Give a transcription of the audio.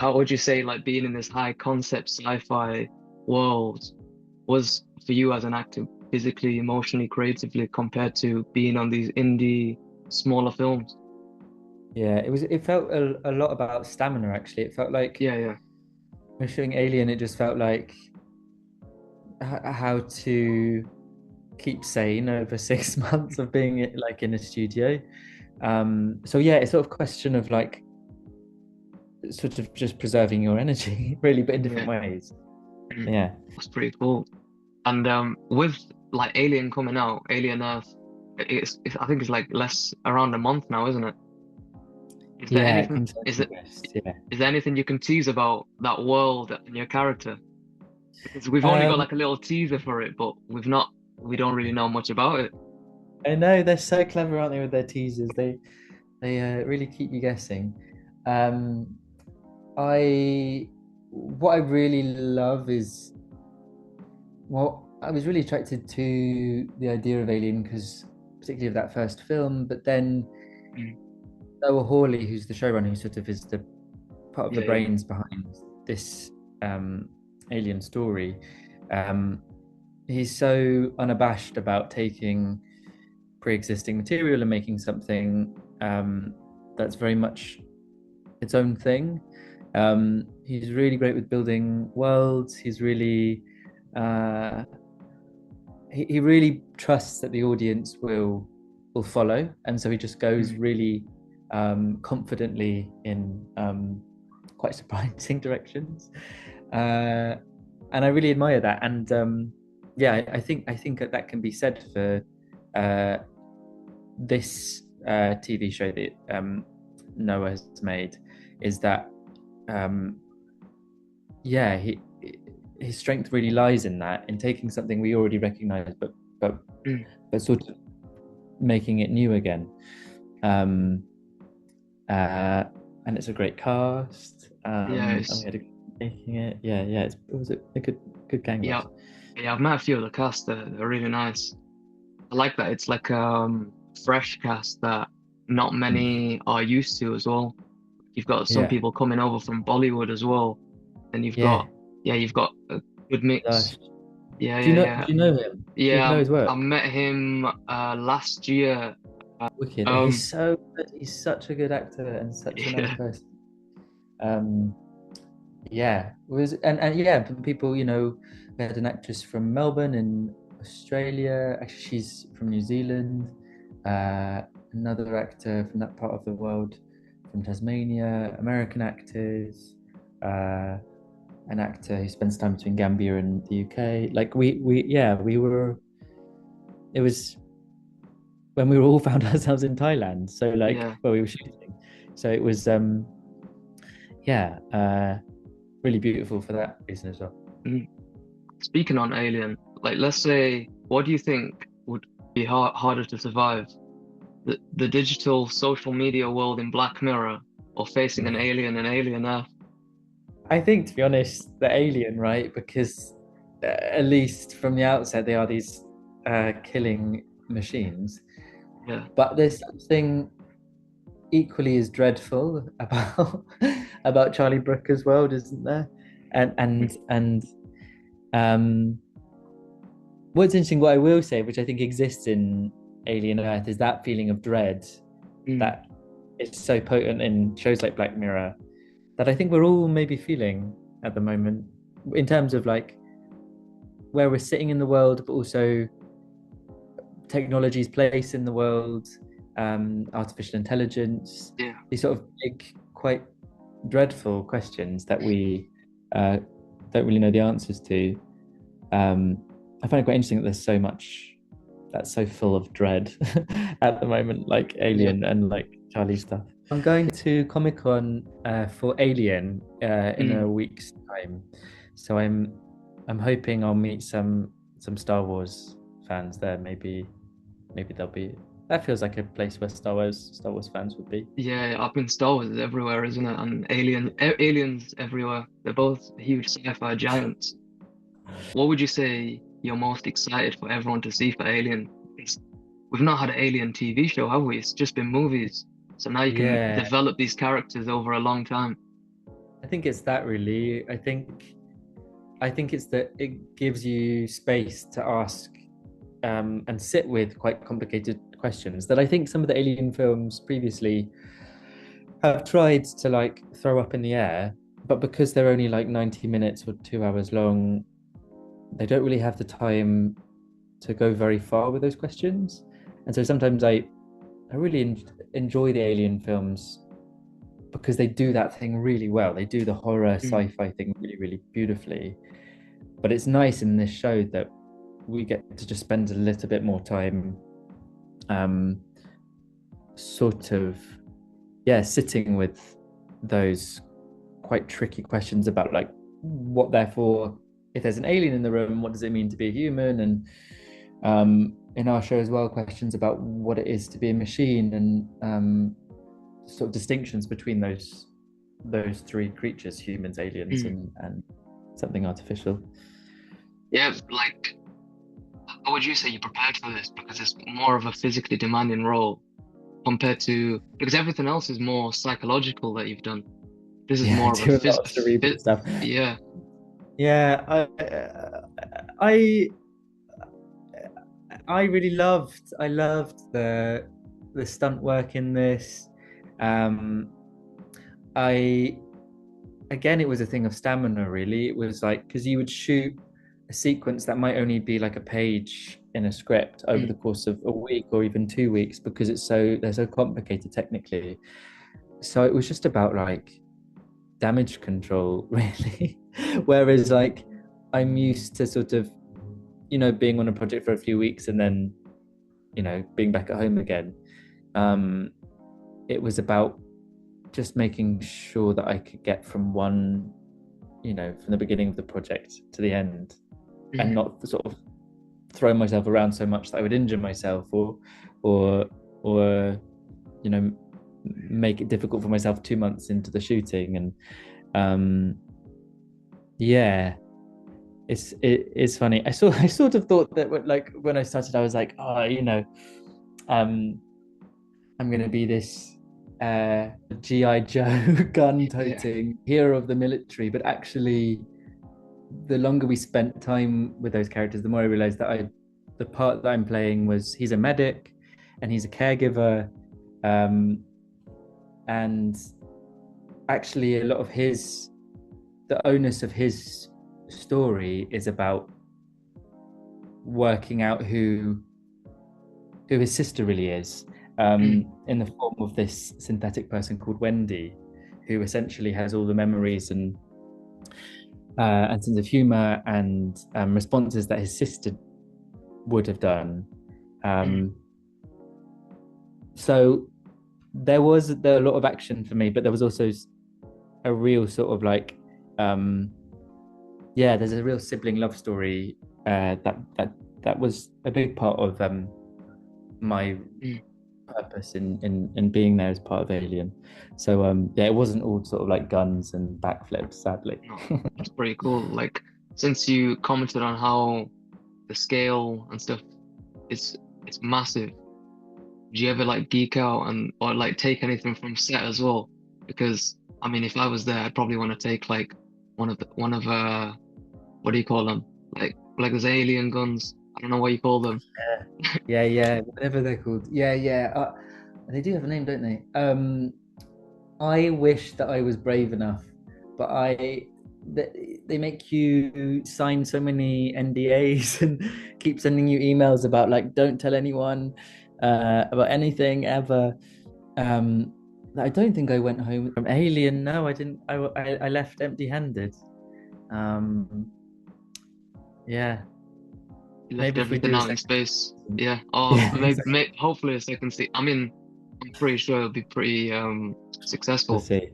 how would you say like being in this high concept sci-fi world was for you as an actor, physically, emotionally, creatively, compared to being on these indie smaller films? Yeah, it felt a lot about stamina actually. It felt like Yeah, yeah, when shooting Alien, it just felt like how to keep sane over 6 months of being like in a studio. So yeah, it's sort of question of like sort of just preserving your energy, really, but in different yeah. ways. Mm. Yeah. That's pretty cool. And with like Alien coming out, Alien Earth, it's I think it's like less around a month now, isn't it? Is there Yeah, it anything? comes out in August. Yeah. Is there anything you can tease about that world and your character? Because we've only got Um, like a little teaser for it, but we don't really know much about it. I know they're so clever, aren't they, with their teasers? They really keep you guessing. Um, I what I really love is well, I was really attracted to the idea of Alien because particularly of that first film, but then Mm. Noah Hawley, who's the showrunner, who sort of is the part of the Yeah, yeah, brains behind this Alien story. Um, he's so unabashed about taking pre-existing material and making something that's very much its own thing. He's really great with building worlds. He's really uh, he really trusts that the audience will follow, and so he just goes mm. really confidently in quite surprising directions, uh, and I really admire that. And yeah, I think that that can be said for uh, this TV show that Noah has made. Is that um, yeah, his strength really lies in that, in taking something we already recognize, but Mm. but sort of making it new again. Um, and it's a great cast. Yeah, And we it's had a making it. Yeah, yeah, it was a good gang of yeah, us. yeah. I've met a few of the cast. They're really nice. I like that. It's like fresh cast that not Mm. many are used to as well. You've got some Yeah, people coming over from Bollywood as well, and yeah. you've got a good mix. Gosh. Yeah, yeah, Do yeah, you know him? Do you yeah. know his I work? met him last year. Wicked. Um, He's so good. He's such a good actor and such a nice yeah, person. Um, yeah, was and yeah, for the people, we had an actress from Melbourne in Australia. Actually, she's from New Zealand. Another actor from that part of the world, from Tasmania. American actors. Uh, an actor who spends time between Gambia and the UK. Like yeah, we were. It was when we were all found ourselves in Thailand. So like yeah. where we were shooting. So it was yeah, really beautiful for that reason as well. Mm. Speaking on Alien, like let's say, what do you think would be harder to survive? The digital social media world in Black Mirror or facing an alien in Alien Earth? I think, to be honest, the alien, right? Because at least from the outset, they are these killing machines. Yeah. But there's something equally as dreadful about about Charlie Brooker's world, isn't there? And um, what's interesting, what I will say, which I think exists in Alien Earth, is that feeling of dread Mm. that is so potent in shows like Black Mirror that I think we're all maybe feeling at the moment in terms of like where we're sitting in the world, but also technology's place in the world, artificial intelligence, Yeah. these sort of big, quite dreadful questions that we don't really know the answers to. I find it quite interesting that there's so much that's so full of dread at the moment, like Yeah. Alien and like Charlie stuff. I'm going to Comic Con for Alien in a Mm. week's time, so I'm hoping I'll meet some Star Wars fans there. Maybe they'll be. That feels like a place where Star Wars fans would be. Yeah, I've been Star Wars is everywhere, isn't it? And aliens everywhere. They're both huge sci-fi giants. What would you say you're most excited for everyone to see for Alien? It's, we've not had an Alien TV show, have we? It's just been movies. So now you can Yeah, develop these characters over a long time. I think it's that really. I think it's that it gives you space to ask and sit with quite complicated questions that I think some of the Alien films previously have tried to like throw up in the air, but because they're only like 90 minutes or 2 hours long, they don't really have the time to go very far with those questions. And so sometimes I really enjoy the Alien films because they do that thing really well. They do the horror Mm. sci-fi thing really, really beautifully. But it's nice in this show that we get to just spend a little bit more time um sort of sitting with those quite tricky questions about like what therefore if there's an alien in the room, what does it mean to be a human? And in our show as well, questions about what it is to be a machine and sort of distinctions between those three creatures, humans, aliens, Mm. and something artificial. Yeah, like, how would you say you prepared for this? Because it's more of a physically demanding role compared to, because everything else is more psychological that you've done. This is Yeah, I more of a do a lot of cerebral stuff. yeah. Yeah, I I really loved the stunt work in this. Um, I again, it was a thing of stamina. Really, it was like because you would shoot a sequence that might only be like a page in a script over the Mm. course of a week or even 2 weeks because they're so complicated technically. So it was just about like damage control, really. Whereas like I'm used to sort of being on a project for a few weeks and then being back at home again. um it was about just making sure that I could get from from the beginning of the project to the end and Mm. not sort of throw myself around so much that I would injure myself or or you know make it difficult for myself 2 months into the shooting. And um yeah, it's funny. I sort of thought that like when I started I was like, oh, um I'm gonna be this GI Joe gun Yeah. toting hero of the military, but actually the longer we spent time with those characters, the more I realized that the part that I'm playing was he's a medic and he's a caregiver. And actually a lot of the onus of his story is about working out who his sister really is, Mm. in the form of this synthetic person called Wendy, who essentially has all the memories and sense of humor and responses that his sister would have done. Mm. Um, so there a lot of action for me, but there was also a real sort of like there's a real sibling love story that was a big part of my Mm. purpose in being there as part of Alien. So it wasn't all sort of like guns and backflips, sadly. No, that's pretty cool. Like, since you commented on how the scale and stuff is it's massive, do you ever like geek out and or like take anything from set as well? Because I mean, if I was there, I'd probably want to take like one of what do you call them? Like those alien guns. I don't know what you call them. Yeah, whatever they're called. Yeah. They do have a name, don't they? I wish that I was brave enough, but they make you sign so many NDAs and keep sending you emails about like don't tell anyone about anything ever. Um, I don't think I went home from Alien. No, I didn't. I left empty-handed. Um, yeah, You left maybe if we everything do a out in second space. season. Yeah. Oh, Yeah, exactly. hopefully a second season. I mean, I'm pretty sure it'll be pretty We'll successful. see.